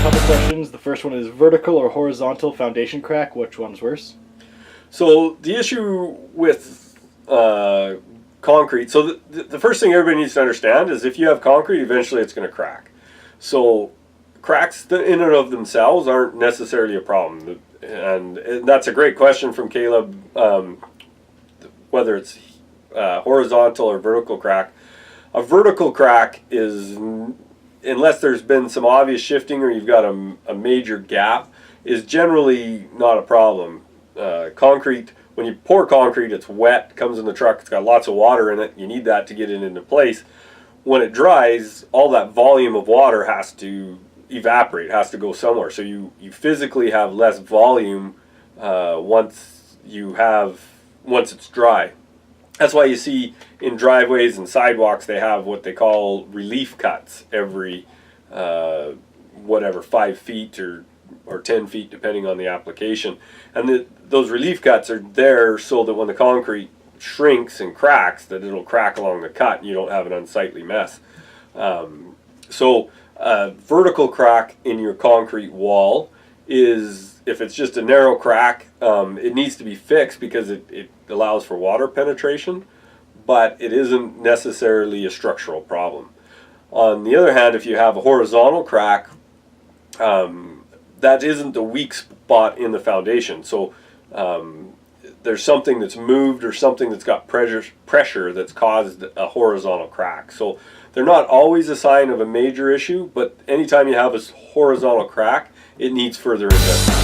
a couple questions. The first one is vertical or horizontal foundation crack. Which one's worse? So the issue with concrete, so the first thing everybody needs to understand is if you have concrete, eventually it's going to crack. So cracks in and of themselves aren't necessarily a problem. And that's a great question from Caleb, whether it's horizontal or vertical crack. A vertical crack is, unless there's been some obvious shifting or you've got a major gap, is generally not a problem. Concrete, when you pour concrete, it's wet, comes in the truck, it's got lots of water in it, you need that to get it into place. When it dries, all that volume of water has to evaporate, has to go somewhere. So you physically have less volume once it's dry. That's why you see in driveways and sidewalks they have what they call relief cuts every 5 feet or 10 feet depending on the application. And those relief cuts are there so that when the concrete shrinks and cracks, that it'll crack along the cut and you don't have an unsightly mess. So vertical crack in your concrete wall is, if it's just a narrow crack, it needs to be fixed because it allows for water penetration, but it isn't necessarily a structural problem. On the other hand, if you have a horizontal crack, that isn't the weak spot in the foundation. So there's something that's moved or something that's got pressure that's caused a horizontal crack. So they're not always a sign of a major issue, but anytime you have a horizontal crack, it needs further investigation.